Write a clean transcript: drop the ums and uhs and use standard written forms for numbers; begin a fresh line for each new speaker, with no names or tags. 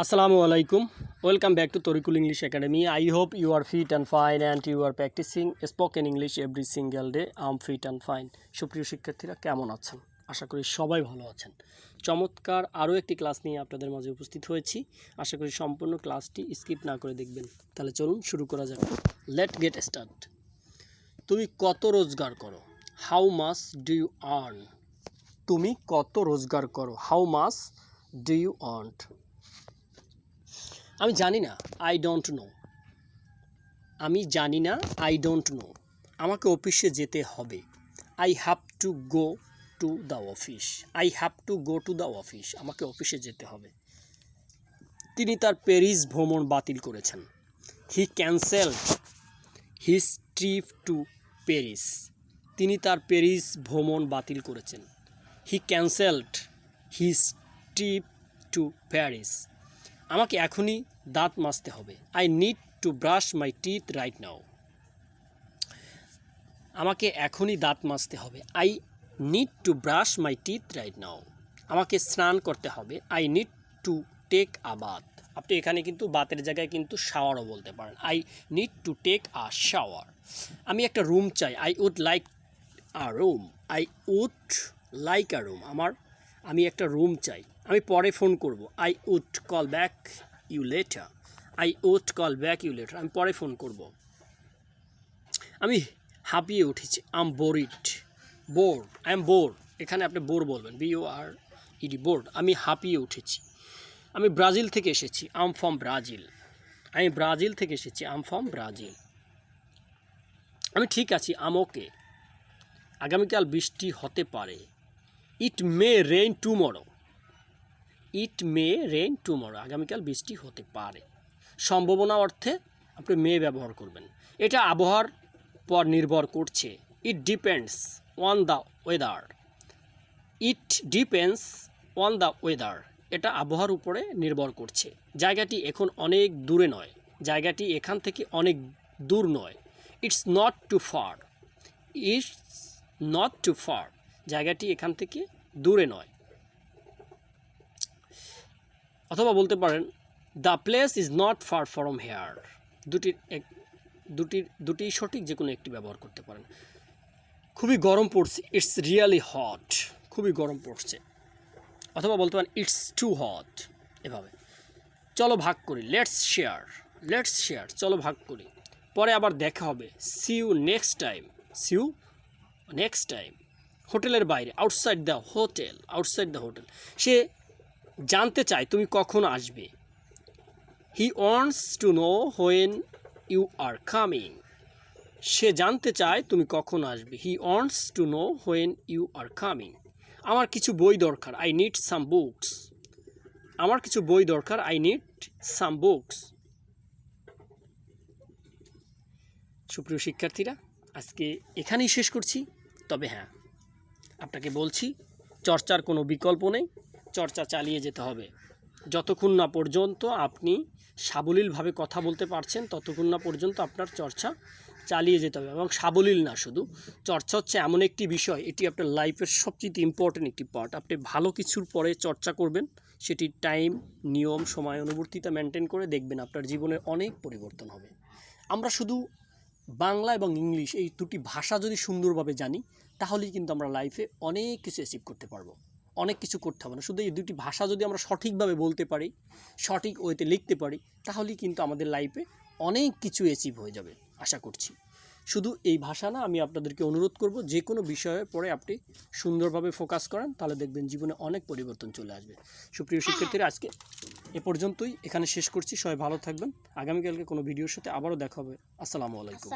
Assalamu alaikum. Welcome back to Torikul English Academy. I hope you are fit and fine and you are practicing spoken English every single day. I'm fit and fine. সুপ্রিয় শিক্ষার্থীরা কেমন আছেন? আশা করি সবাই ভালো আছেন। চমৎকার আরও একটি ক্লাস নিয়ে আপনাদের মাঝে উপস্থিত হয়েছি। আশা করি সম্পূর্ণ ক্লাসটি স্কিপ না করে দেখবেন। তাহলে চলুন শুরু করা যাক। Let's get start. তুমি কত রোজগার করো? How much do you earn? তুমি কত রোজগার করো? How much do you earn? আমি জানি না, আই ডোন্ট নো। আমি জানি না, আই ডোন্ট নো। আমাকে অফিসে যেতে হবে, I have to go to the office. I have to go to the office. আমাকে অফিসে যেতে হবে। তিনি তার প্যারিস ভ্রমণ বাতিল করেছেন, he cancelled his trip to Paris. তিনি তার প্যারিস ভ্রমণ বাতিল করেছেন, he cancelled his trip to Paris. আমাকে এখনই দাঁত মাজতে হবে, I need to brush my teeth right now. আমাকে এখনই দাঁত মাজতে হবে, I need to brush my teeth right now. আমাকে স্নান করতে হবে, I need to take a bath. আপনি এখানে কিন্তু বাতের জায়গায় কিন্তু শাওয়ারও বলতে পারেন, I need to take a shower. আমি একটা রুম চাই, I would like a room. I would like a room. আমি একটা রুম চাই। আমি পরে ফোন করব, I would call back you later. I would call back you later. আমি পরে ফোন করব। আমি হাঁপিয়ে উঠেছি, I am bored. Bored, I am bored. এখানে আপনি বোর বলবেন, BORED, বোর্ড। আমি হাঁপিয়ে উঠেছি। আমি ব্রাজিল থেকে এসেছি, আই এম ফ্রম ব্রাজিল। আমি ব্রাজিল থেকে এসেছি, আই এম ফ্রম ব্রাজিল। আমি ঠিক আছি, আই এম ওকে। আগামীকাল বৃষ্টি হতে পারে, ইট মে রেইন টুমরো। ইট মে রেইন টুমরো। আগামীকাল বৃষ্টি হতে পারে। সম্ভাবনা অর্থে আপনি মে ব্যবহার করবেন। এটা আবহাওয়ার পর নির্ভর করছে, it depends on the weather. It depends on the weather. এটা আবহাওয়ার উপরে নির্ভর করছে। জায়গাটি এখন অনেক দূরে নয়। জায়গাটি এখান থেকে অনেক দূর নয়। It's not too far. It's not too far. জায়গাটি এখান থেকে দূরে নয়। অথবা বলতে পারেন, the place is not far from here. দুটি সঠিক যে কোনো একটি ব্যবহার করতে পারেন। খুবই গরম পড়ছে, ইটস রিয়েলি হট। খুবই গরম পড়ছে। অথবা বলতে পারেন, ইটস টু হট। এভাবে চলো ভাগ করি, লেটস শেয়ার। লেটস শেয়ার, চলো ভাগ করি। পরে আবার দেখা হবে, see you next time. See you next time. হোটেলের বাইরে, outside the hotel. Outside the hotel. সে জানতে চায় তুমি কখন আসবে, he wants to know when you are coming. সে জানতে চায় তুমি কখন আসবে, he wants to know when you are coming. আমার কিছু বই দরকার, আই নিড সাম বুকস। আমার কিছু বই দরকার, আই নিড সাম বুকস। সুপ্রিয় শিক্ষার্থীরা, আজকে এখানেই শেষ করছি। তবে হ্যাঁ, আপনাকে বলছি, চর্চার কোনো বিকল্প নেই। চর্চা চালিয়ে যেতে হবে। যতক্ষণ না পর্যন্ত আপনি সাবলীলভাবে কথা বলতে পারছেন, ততক্ষণ না পর্যন্ত আপনার চর্চা চালিয়ে যেতে হবে। এবং সাবলীল না শুধু, চর্চা হচ্ছে এমন একটি বিষয়, এটি আপনার লাইফের সবচেয়ে ইম্পর্টেন্ট একটি পার্ট। আপনি ভালো কিছুর পরে চর্চা করবেন, সেটি টাইম, নিয়ম, সময়, অনুবর্তিতা মেনটেন করে দেখবেন আপনার জীবনের অনেক পরিবর্তন হবে। আমরা শুধু বাংলা এবং ইংলিশ এই দুটি ভাষা যদি সুন্দরভাবে জানি, তাহলেই কিন্তু আমরা লাইফে অনেক কিছু অ্যাচিভ করতে পারবো। অনেক কিছু করতে হবে না, শুধু এই দুটি ভাষা যদি আমরা সঠিকভাবে বলতে পারি, সঠিক ওয়েতে লিখতে পারি, তাহলেই কিন্তু আমাদের লাইফে অনেক কিছু অ্যাচিভ হয়ে যাবে আশা করছি। শুধু এই ভাষা না, আমি আপনাদেরকে অনুরোধ করব, যে কোনো বিষয়ের পরে আপনি সুন্দরভাবে ফোকাস করেন, তাহলে দেখবেন জীবনে অনেক পরিবর্তন চলে আসবে। সুপ্রিয় শিক্ষার্থীরা, আজকে এ পর্যন্তই, এখানে শেষ করছি। সবাই ভালো থাকবেন। আগামীকালকে কোনো ভিডিওর সাথে আবারও দেখা হবে। আসসালামু আলাইকুম।